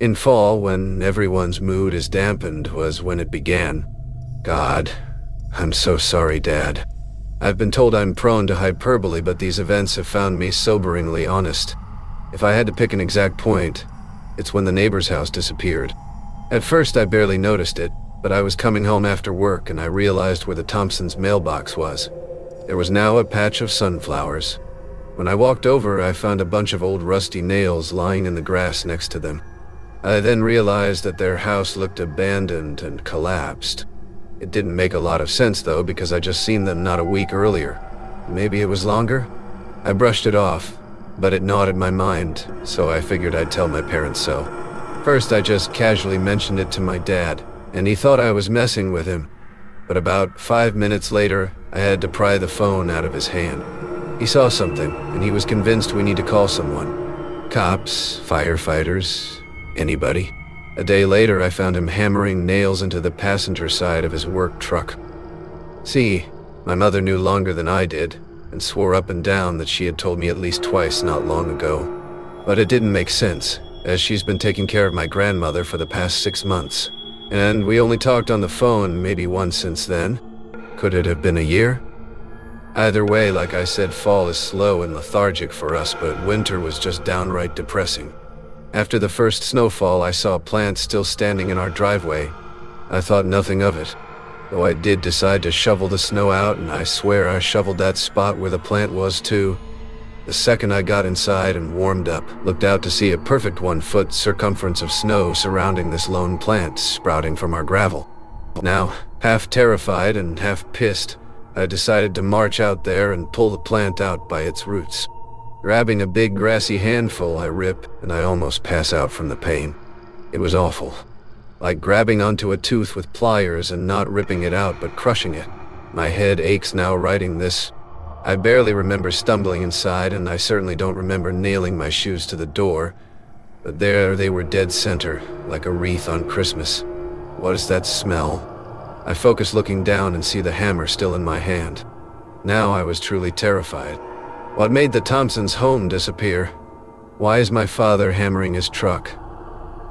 In fall, when everyone's mood is dampened, was when it began. God, I'm so sorry, Dad. I've been told I'm prone to hyperbole, but these events have found me soberingly honest. If I had to pick an exact point, it's when the neighbor's house disappeared. At first, I barely noticed it, but I was coming home after work and I realized where the Thompsons' mailbox was. There was now a patch of sunflowers. When I walked over, I found a bunch of old rusty nails lying in the grass next to them. I then realized that their house looked abandoned and collapsed. It didn't make a lot of sense though, because I just seen them not a week earlier. Maybe it was longer? I brushed it off, but it gnawed at my mind, so I figured I'd tell my parents so. First, I just casually mentioned it to my dad, and he thought I was messing with him. But about 5 minutes later, I had to pry the phone out of his hand. He saw something, and he was convinced we need to call someone. Cops, firefighters, anybody. A day later, I found him hammering nails into the passenger side of his work truck. See, my mother knew longer than I did, and swore up and down that she had told me at least twice not long ago. But it didn't make sense, as she's been taking care of my grandmother for the past 6 months. And we only talked on the phone maybe once since then. Could it have been a year? Either way, like I said, fall is slow and lethargic for us, but winter was just downright depressing. After the first snowfall, I saw a plant still standing in our driveway. I thought nothing of it, though I did decide to shovel the snow out, and I swear I shoveled that spot where the plant was too. The second I got inside and warmed up, looked out to see a perfect 1-foot circumference of snow surrounding this lone plant sprouting from our gravel. Now, half terrified and half pissed, I decided to march out there and pull the plant out by its roots. Grabbing a big grassy handful, I rip, and I almost pass out from the pain. It was awful. Like grabbing onto a tooth with pliers and not ripping it out but crushing it. My head aches now writing this. I barely remember stumbling inside, and I certainly don't remember nailing my shoes to the door. But there they were dead center, like a wreath on Christmas. What is that smell? I focus looking down and see the hammer still in my hand. Now I was truly terrified. What made the Thompsons' home disappear? Why is my father hammering his truck?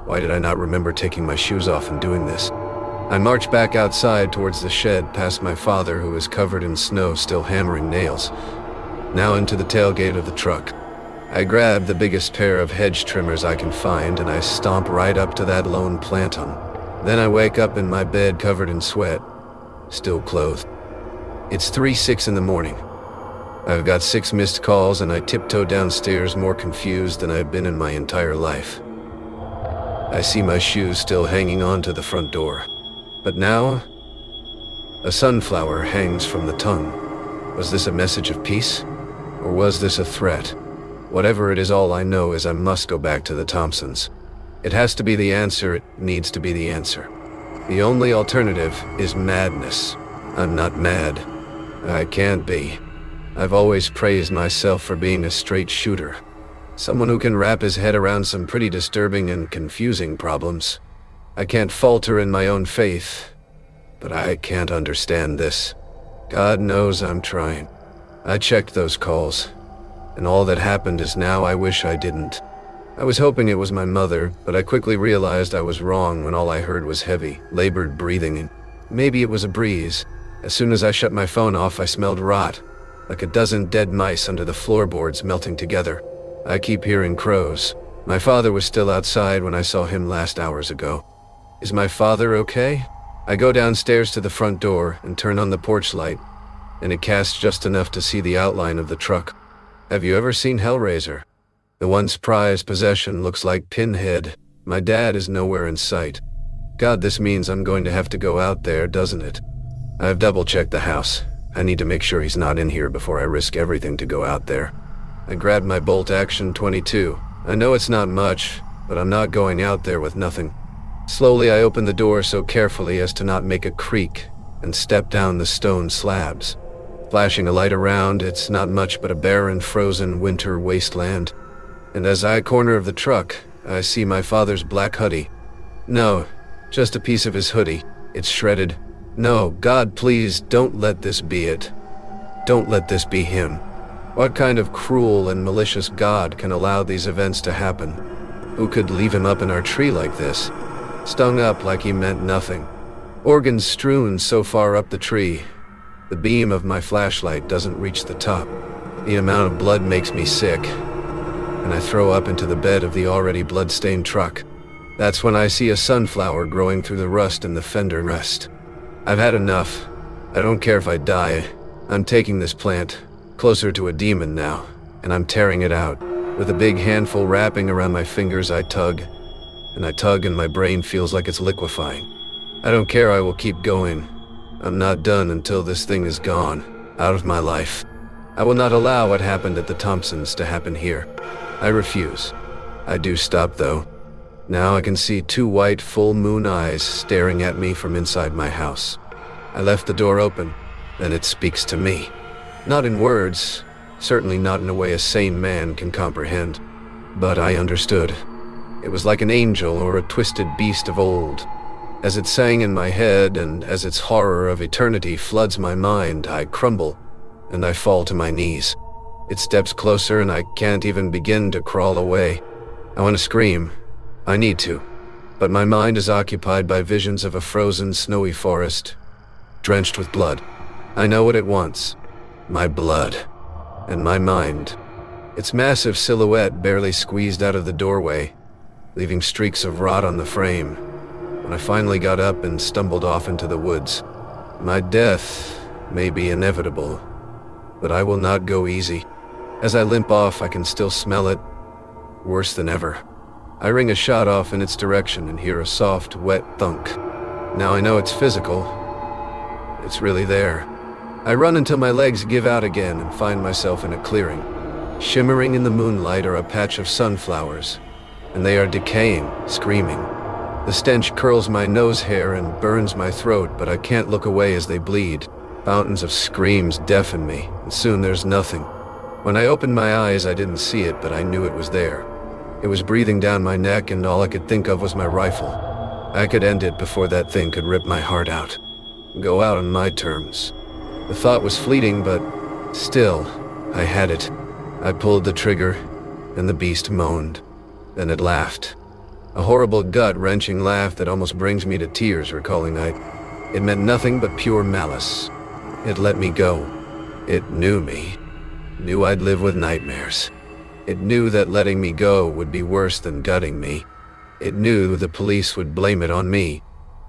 Why did I not remember taking my shoes off and doing this? I marched back outside towards the shed, past my father, who was covered in snow still hammering nails. Now into the tailgate of the truck. I grab the biggest pair of hedge trimmers I can find, and I stomp right up to that lone plantum. Then I wake up in my bed covered in sweat, still clothed. It's 3:06 in the morning. I've got 6 missed calls, and I tiptoe downstairs more confused than I've been in my entire life. I see my shoes still hanging on to the front door. But now, a sunflower hangs from the tongue. Was this a message of peace? Or was this a threat? Whatever it is, all I know is I must go back to the Thompsons. It has to be the answer. It needs to be the answer. The only alternative is madness. I'm not mad. I can't be. I've always praised myself for being a straight shooter. Someone who can wrap his head around some pretty disturbing and confusing problems. I can't falter in my own faith, but I can't understand this. God knows I'm trying. I checked those calls, and all that happened is now I wish I didn't. I was hoping it was my mother, but I quickly realized I was wrong when all I heard was heavy, labored breathing, and maybe it was a breeze. As soon as I shut my phone off, I smelled rot, like a dozen dead mice under the floorboards melting together. I keep hearing crows. My father was still outside when I saw him last hours ago. Is my father okay? I go downstairs to the front door and turn on the porch light, and it casts just enough to see the outline of the truck. Have you ever seen Hellraiser? The once prized possession looks like Pinhead. My dad is nowhere in sight. God, this means I'm going to have to go out there, doesn't it? I've double-checked the house. I need to make sure he's not in here before I risk everything to go out there. I grabbed my bolt-action .22. I know it's not much, but I'm not going out there with nothing. Slowly, I open the door so carefully as to not make a creak, and step down the stone slabs. Flashing a light around, it's not much but a barren, frozen winter wasteland. And as I corner of the truck, I see my father's black hoodie. No, just a piece of his hoodie. It's shredded. No, God, please, don't let this be it. Don't let this be him. What kind of cruel and malicious God can allow these events to happen? Who could leave him up in our tree like this? Stung up like he meant nothing. Organs strewn so far up the tree. The beam of my flashlight doesn't reach the top. The amount of blood makes me sick, and I throw up into the bed of the already blood-stained truck. That's when I see a sunflower growing through the rust in the fender rest. I've had enough. I don't care if I die. I'm taking this plant closer to a demon now, and I'm tearing it out. With a big handful wrapping around my fingers, I tug, and my brain feels like it's liquefying. I don't care, I will keep going. I'm not done until this thing is gone, out of my life. I will not allow what happened at the Thompsons to happen here. I refuse. I do stop, though. Now I can see two white full moon eyes staring at me from inside my house. I left the door open, and it speaks to me. Not in words, certainly not in a way a sane man can comprehend. But I understood. It was like an angel or a twisted beast of old. As it sang in my head, and as its horror of eternity floods my mind, I crumble, and I fall to my knees. It steps closer, and I can't even begin to crawl away. I want to scream. I need to. But my mind is occupied by visions of a frozen, snowy forest, drenched with blood. I know what it wants. My blood. And my mind. Its massive silhouette barely squeezed out of the doorway, leaving streaks of rot on the frame. When I finally got up and stumbled off into the woods, my death may be inevitable, but I will not go easy. As I limp off, I can still smell it, worse than ever. I ring a shot off in its direction and hear a soft, wet thunk. Now I know it's physical. It's really there. I run until my legs give out again and find myself in a clearing. Shimmering in the moonlight are a patch of sunflowers, and they are decaying, screaming. The stench curls my nose hair and burns my throat, but I can't look away as they bleed. Fountains of screams deafen me, and soon there's nothing. When I opened my eyes, I didn't see it, but I knew it was there. It was breathing down my neck, and all I could think of was my rifle. I could end it before that thing could rip my heart out. Go out on my terms. The thought was fleeting, but still, I had it. I pulled the trigger, and the beast moaned. Then it laughed. A horrible, gut-wrenching laugh that almost brings me to tears recalling it meant nothing but pure malice. It let me go. It knew me. Knew I'd live with nightmares. It knew that letting me go would be worse than gutting me. It knew the police would blame it on me.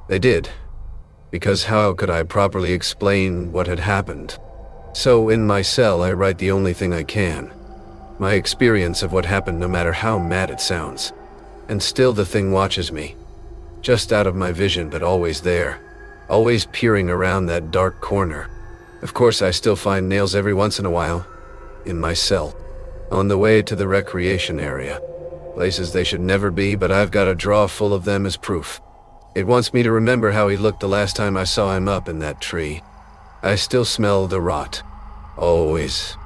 They did. Because how could I properly explain what had happened? So in my cell, I write the only thing I can. My experience of what happened, no matter how mad it sounds. And still the thing watches me. Just out of my vision, but always there. Always peering around that dark corner. Of course, I still find nails every once in a while. In my cell. On the way to the recreation area. Places they should never be, but I've got a drawer full of them as proof. It wants me to remember how he looked the last time I saw him up in that tree. I still smell the rot. Always.